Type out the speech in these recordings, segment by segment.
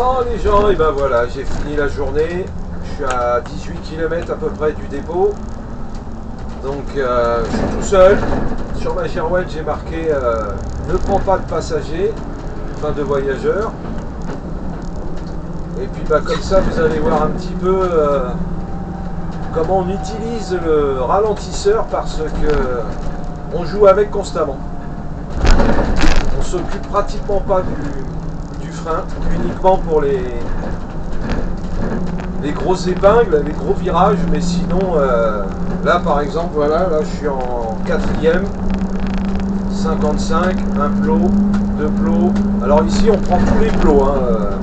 Bon les gens, et ben voilà, j'ai fini la journée. Je suis à 18 km à peu près du dépôt. Donc je suis tout seul. Sur ma girouette j'ai marqué ne prends pas de passagers, enfin de voyageurs. Et puis bah, comme ça vous allez voir un petit peu comment on utilise le ralentisseur parce que on joue avec constamment. On s'occupe pratiquement pas du frein, uniquement pour les grosses épingles, les gros virages, mais sinon là par exemple voilà, là je suis en 4ème, 55, un plot, deux plots. Alors ici on prend tous les plots, hein,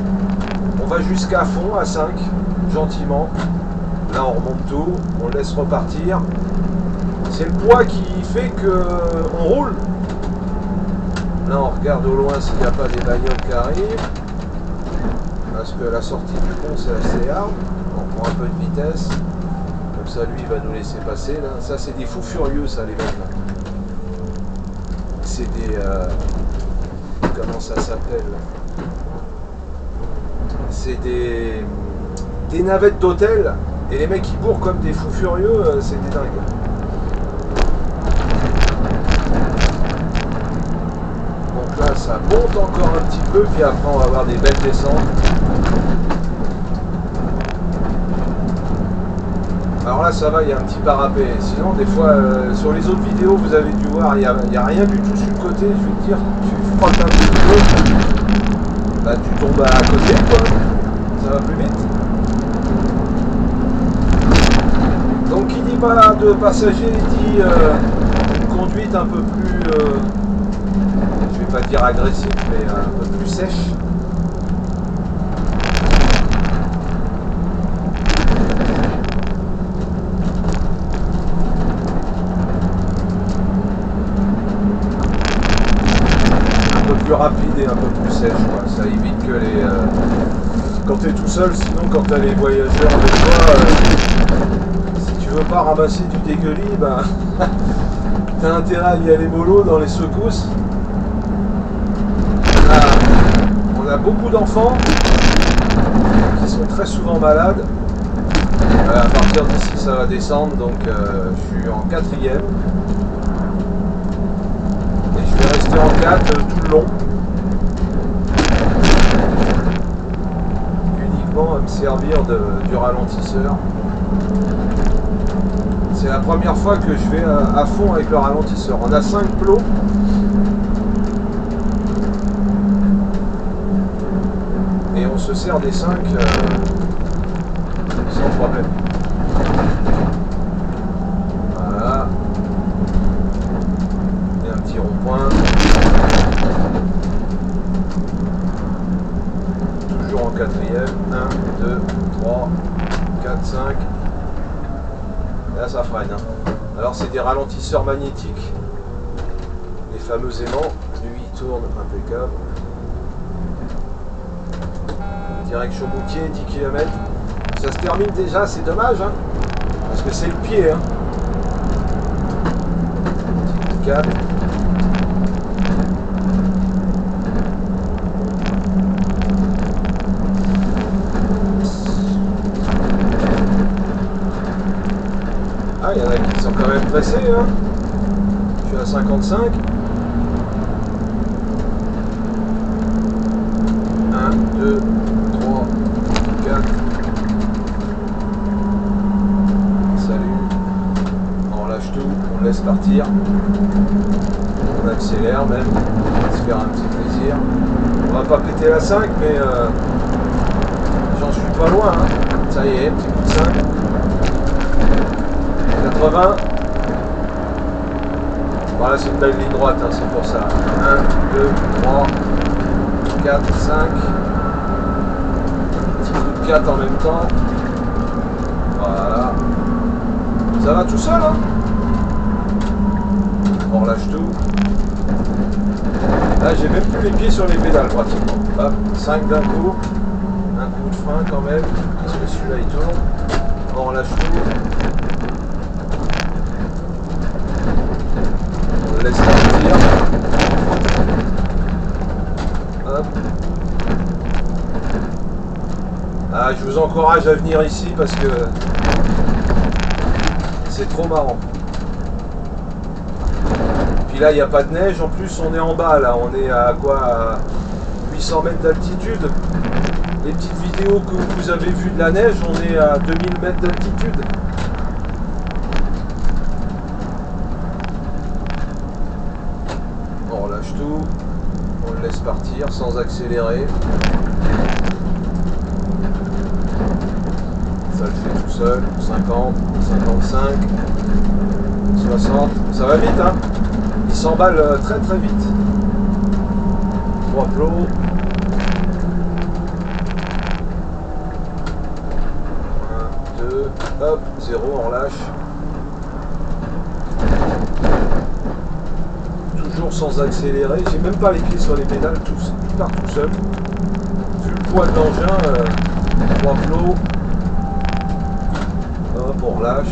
on va jusqu'à fond à 5, gentiment. Là on remonte tout, on le laisse repartir. C'est le poids qui fait que on roule. Là on regarde au loin s'il n'y a pas des bagnoles qui arrivent. Parce que la sortie du pont c'est assez hard. On prend un peu de vitesse. Comme ça lui il va nous laisser passer là. Ça c'est des fous furieux ça les mecs là. C'est des... comment ça s'appelle? C'est des navettes d'hôtel. Et les mecs qui bourrent comme des fous furieux, c'est des dingues. Donc là ça monte encore un petit peu, puis après on va avoir des belles descentes. Alors là ça va, il y a un petit parapet. Sinon des fois sur les autres vidéos vous avez dû voir, il n'y a rien du tout sur le côté. Je vais te dire, tu frottes un petit peu, bah tu tombes à côté quoi. Ça va plus vite. Donc qui dit pas de passagers dit une conduite un peu plus, je vais pas dire agressive, mais un peu plus sèche. Un peu plus rapide et un peu plus sèche, quoi. Ça évite que les... quand tu es tout seul, sinon quand tu as les voyageurs avec toi... si tu veux pas ramasser du dégueulis, bah, t'as intérêt à y aller mollo dans les secousses. On a beaucoup d'enfants qui sont très souvent malades. À partir d'ici ça va descendre, donc je suis en 4ème. Et je vais rester en 4 tout le long. Uniquement à me servir du ralentisseur. C'est la première fois que je vais à fond avec le ralentisseur. On a 5 plots. Et on se sert des 5 sans problème. Voilà. Et un petit rond-point. Toujours en 4ème. 1, 2, 3, 4, 5. Là ça freine. Hein. Alors c'est des ralentisseurs magnétiques. Les fameux aimants. Lui il tourne impeccable. Direction Moutier, 10 km. Ça se termine déjà, c'est dommage. Hein, parce que c'est le pied. Hein. Petit câble. Ah, il y en a qui sont quand même pressés. Hein. Je suis à 55. 1, 2, 3, 4. Salut. On lâche tout, on laisse partir. On accélère même. On va se faire un petit plaisir. On va pas péter la 5, mais j'en suis pas loin. Hein. Ça y est, petit coup de 5. 80. Voilà, c'est une belle ligne droite, hein, c'est pour ça. 1, 2, 3, 4, 5. Petit coup de 4 en même temps. Voilà. Ça va tout seul, hein. On relâche tout. Là, j'ai même plus les pieds sur les pédales pratiquement. Hop, 5 d'un coup. Un coup de frein quand même, parce que celui-là il tourne. On relâche tout. On le laisse partir. Hop. Ah, je vous encourage à venir ici parce que c'est trop marrant. Puis là, il n'y a pas de neige. En plus, on est en bas, là. On est à quoi? À 800 mètres d'altitude. Les petites vidéos que vous avez vues de la neige, on est à 2000 mètres d'altitude. On relâche tout. On le laisse partir sans accélérer. Ça le fait tout seul. 50, 55, 60. Ça va vite, hein? Il s'emballe très très vite. 3 plots. 1, 2, hop, 0, on lâche. Toujours sans accélérer. J'ai même pas les pieds sur les pédales, il part tout seul. Vu le poids de l'engin, 3 plots. Hop, on relâche.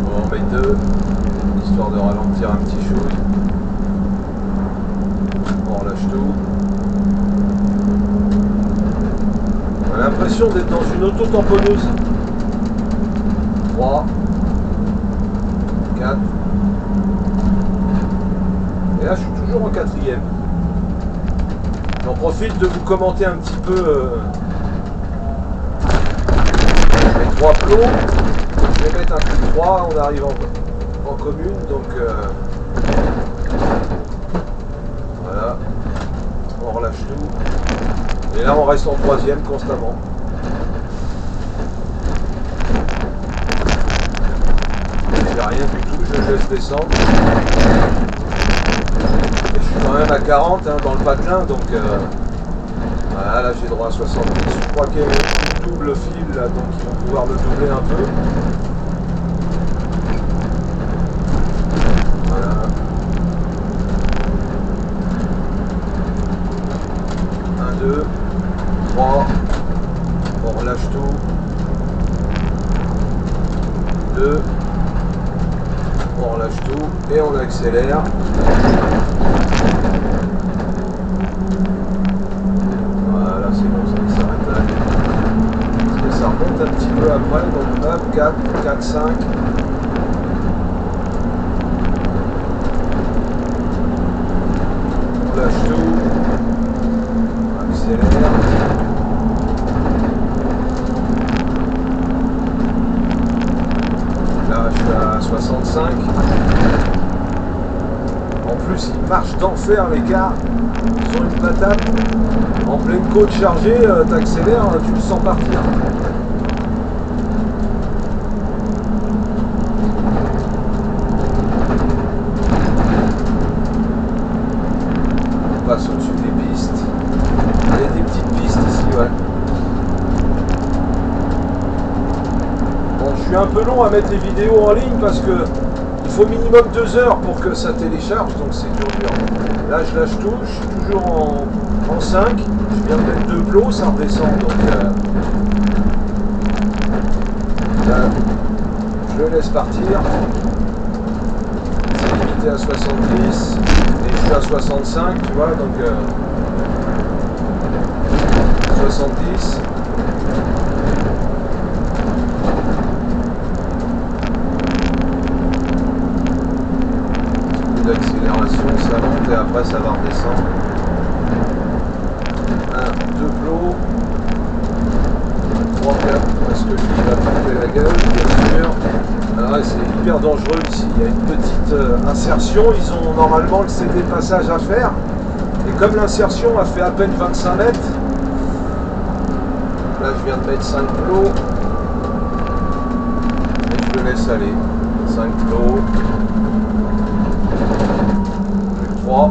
On en met 2, histoire de ralentir un petit chose. On relâche tout. On a l'impression d'être dans une auto-tamponneuse. 3, 4. Et là, je suis toujours en 4e. J'en profite de vous commenter un petit peu les 3 plots. Je vais mettre un coup de 3, on arrive en commune, donc voilà, on relâche tout. Et là, on reste en 3e constamment. Je fais rien du tout, je laisse descendre. Et je suis quand même à 40 hein, dans le patelin, donc voilà, là j'ai droit à 70. Je crois qu'il y a une double fil là, donc ils vont pouvoir le doubler un peu. Voilà. 1, 2, 3. On relâche tout. 2. On relâche tout et on accélère. Voilà, c'est bon, ça s'arrête là. Parce que ça remonte un petit peu après, donc hop, 4, 4, 5. On lâche tout. On accélère. Là, je suis à 65. En plus, ils marchent d'enfer les gars. Sur une patate. En pleine côte chargée, t'accélères, tu le sens partir. On passe au-dessus des pistes. Il y a des petites pistes ici, ouais. Bon, je suis un peu long à mettre les vidéos en ligne parce que il faut minimum 2 heures pour que ça télécharge, donc c'est dur. Là, je lâche tout, je suis toujours en 5. Je viens de mettre 2 plots, ça redescend, donc là, je le laisse partir. C'est limité à 70 et je suis à 65, tu vois, donc 70. D'accélération, ça monte et après ça va redescendre. 1, 2 plots. 3, 4, parce que lui il va tomber la gueule, bien sûr. Alors c'est hyper dangereux ici, il y a une petite insertion, ils ont normalement le CD passage à faire. Et comme l'insertion a fait à peine 25 mètres, là je viens de mettre 5 plots. Et je le laisse aller. 5 plots. 3,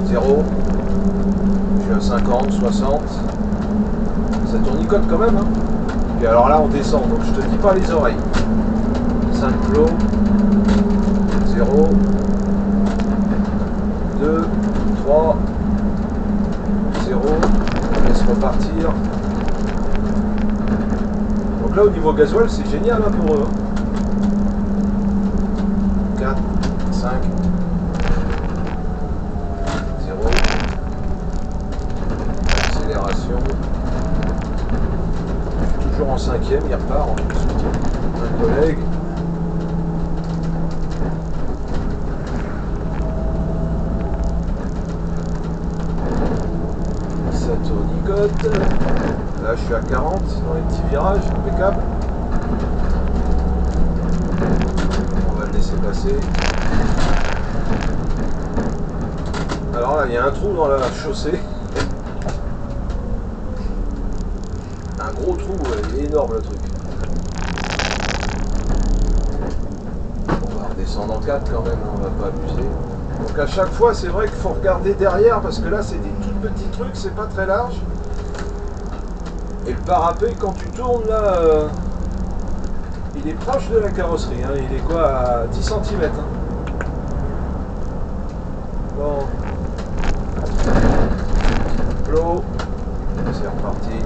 0, je suis à 50, 60, ça tournicote quand même, hein. Et alors là on descend, donc je te dis pas les oreilles. 5 plots, 0, 2, 3, 0, on laisse repartir. Donc là au niveau gasoil c'est génial hein, pour eux. 4, 5, collègues. Ça tournicote. Là, je suis à 40 dans les petits virages, impeccable. On va le laisser passer. Alors là, il y a un trou dans la chaussée. Un gros trou, il est énorme le truc. On va redescendre en 4 quand même, on va pas abuser. Donc à chaque fois, c'est vrai qu'il faut regarder derrière parce que là, c'est des tout petits trucs, c'est pas très large. Et le parapet, quand tu tournes là, il est proche de la carrosserie. Hein. Il est quoi, à 10 cm hein. Bon. Plot. C'est reparti.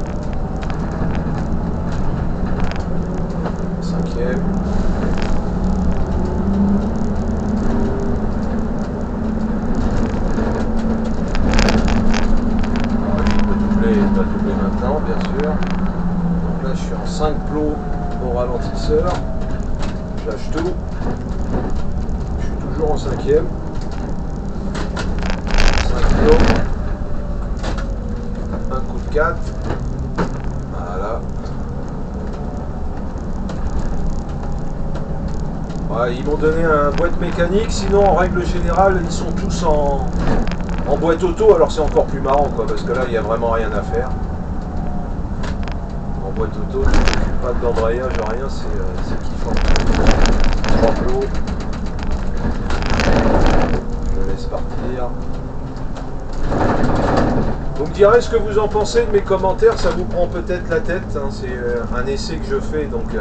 5e. Pas doubler maintenant, bien sûr. Donc là, je suis en 5 plots au ralentisseur. Je lâche tout. Je suis toujours en 5e. 5 plots. Un coup de 4. Voilà. Ouais, ils m'ont donné un boîte mécanique, sinon en règle générale, ils sont tous en boîte auto, alors c'est encore plus marrant quoi, parce que là il n'y a vraiment rien à faire. En boîte auto, tu n'occupes pas d'embrayage, rien, c'est kiffant. 3 plots. Je laisse partir. Vous me direz ce que vous en pensez de mes commentaires, ça vous prend peut-être la tête, hein, c'est un essai que je fais, donc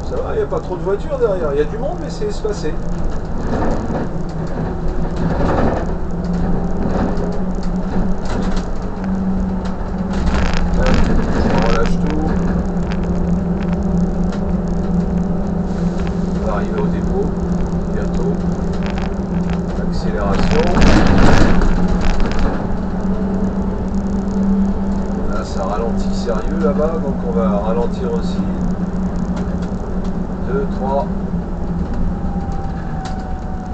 ça va, il n'y a pas trop de voitures derrière, il y a du monde mais c'est espacé. Là ça ralentit sérieux là-bas, donc on va ralentir aussi. 2, 3,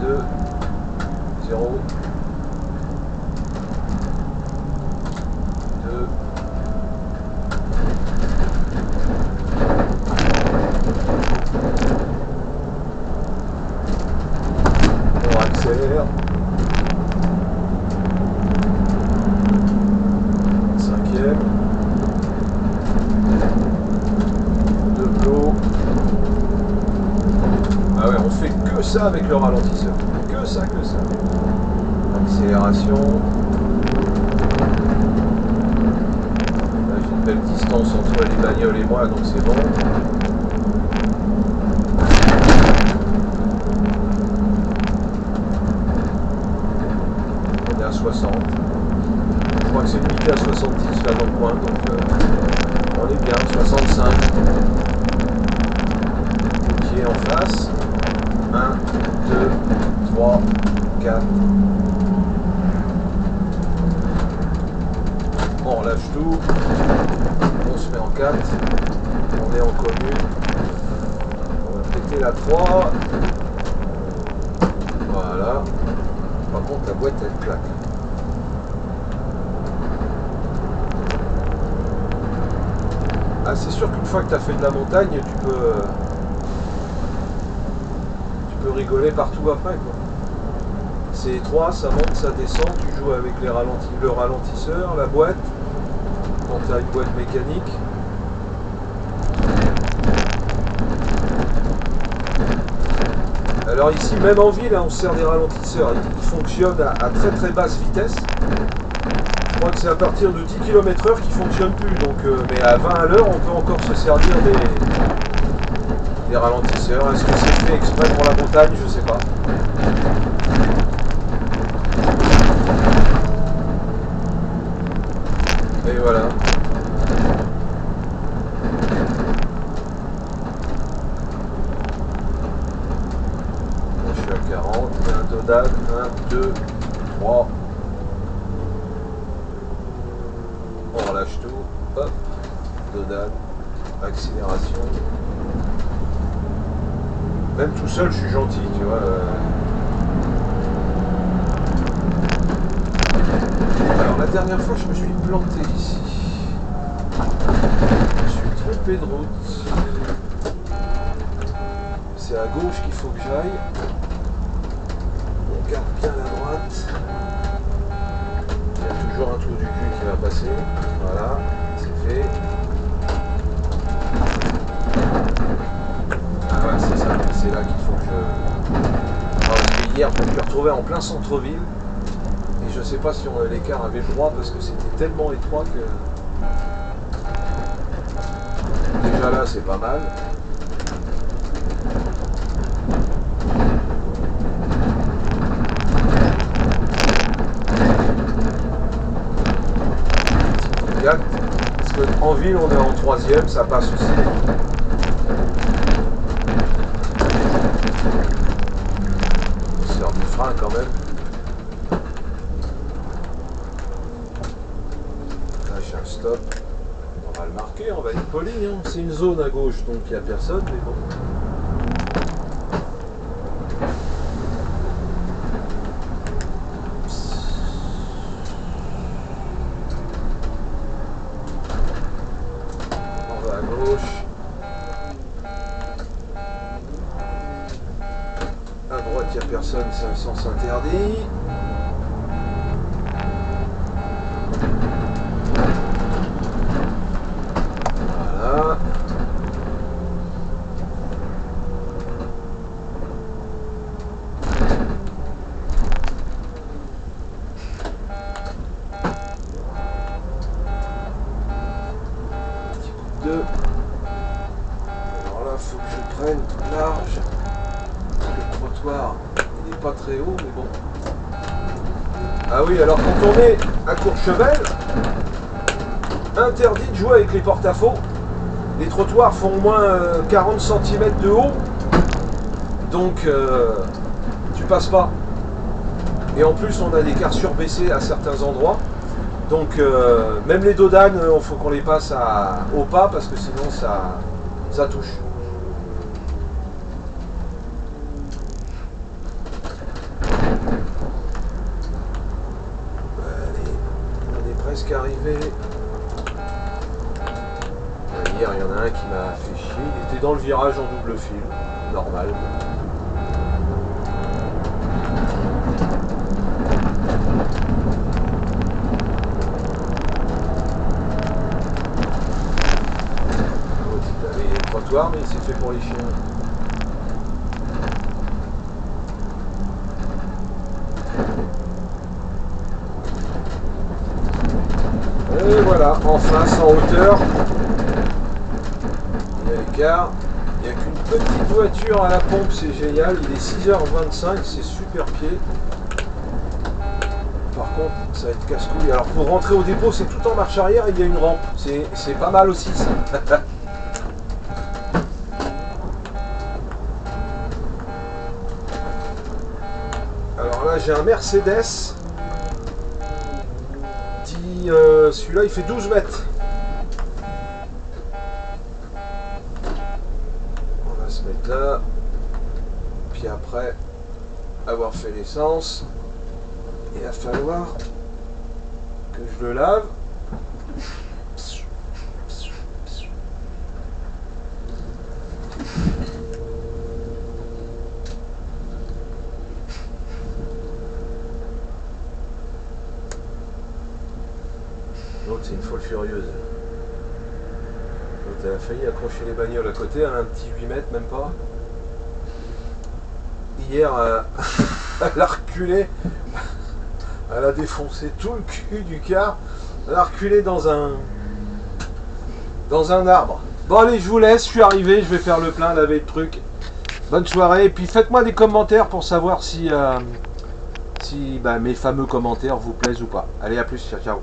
2, 0, 2, on accélère. 5e. 2 plots. Ah ouais, on fait que ça avec le ralentisseur. Que ça. Accélération. Là, j'ai une belle distance entre les bagnoles et moi, donc c'est bon. On est à 60. Je crois que c'est limité à 70 là dans le coin, donc on est bien, 65. Qui est en face. 1, 2, 3, 4. On relâche tout. On se met en 4. On est en commune. On va péter la 3. Voilà. Par contre, la boîte, elle claque. Ah, c'est sûr qu'une fois que tu as fait de la montagne, tu peux rigoler partout après quoi. C'est étroit, ça monte, ça descend, tu joues avec le ralentisseur, la boîte, quand tu as une boîte mécanique. Alors ici, même en ville, hein, on se sert des ralentisseurs, ils fonctionnent à très très basse vitesse. Je crois que c'est à partir de 10 km/h qu'ils ne fonctionnent plus, donc, mais à 20 à l'heure, on peut encore se servir des ralentisseurs. Est-ce que c'est fait exprès pour la montagne? Je sais pas. Et voilà. Je suis à 40, un Dodal, 1, 2, 3. On relâche tout. Hop. Dodal. accélération. Même tout seul, je suis gentil, tu vois. Alors la dernière fois, je me suis planté ici. Je me suis trompé de route. C'est à gauche qu'il faut que j'aille. On garde bien la droite. Il y a toujours un trou du cul qui va passer. Voilà, c'est fait. Ah ouais, c'est ça, c'est là qu'il faut que je... Parce que hier, je me suis retrouvé en plein centre-ville. Et je sais pas si l'écart avait le droit parce que c'était tellement étroit que... Déjà là, c'est pas mal. Parce qu'en ville, on est en troisième, ça passe aussi. On sort du frein quand même. Là, j'ai un stop. On va le marquer, on va être poli. Hein. C'est une zone à gauche, donc il n'y a personne, mais bon. Il n'y a personne, c'est un sens interdit. Voilà. Petit coup de deux. Alors là, il faut que je prenne large. Le trottoir, il n'est pas très haut, mais bon. Ah oui, alors quand on est à Courchevel, interdit de jouer avec les porte-à-faux. Les trottoirs font au moins 40 cm de haut, donc tu passes pas. Et en plus, on a des cars surbaissés à certains endroits, donc même les dodanes, il faut qu'on les passe au pas parce que sinon ça touche. Arrivé. Hier, il y en a un qui m'a fait chier. Il était dans le virage en double fil. Normal. Il y a le trottoir, mais c'est fait pour les chiens. Et voilà, en face, en hauteur, il y a l'écart. Il n'y a qu'une petite voiture à la pompe, c'est génial. Il est 6h25, c'est super pied. Par contre, ça va être casse-couille. Alors pour rentrer au dépôt, c'est tout en marche arrière, il y a une rampe. C'est pas mal aussi ça. Alors là, j'ai un Mercedes. Celui-là il fait 12 mètres. On va se mettre là. Puis après avoir fait l'essence, il va falloir que je le lave. L'autre c'est une folle furieuse. L'autre elle a failli accrocher les bagnoles à côté, elle a un petit 8 mètres même pas. Hier elle a reculé, elle a défoncé tout le cul du car, elle a reculé dans un arbre. Bon allez, je vous laisse, je suis arrivé, je vais faire le plein, laver le truc. Bonne soirée, et puis faites-moi des commentaires pour savoir si mes fameux commentaires vous plaisent ou pas. Allez, à plus, ciao ciao.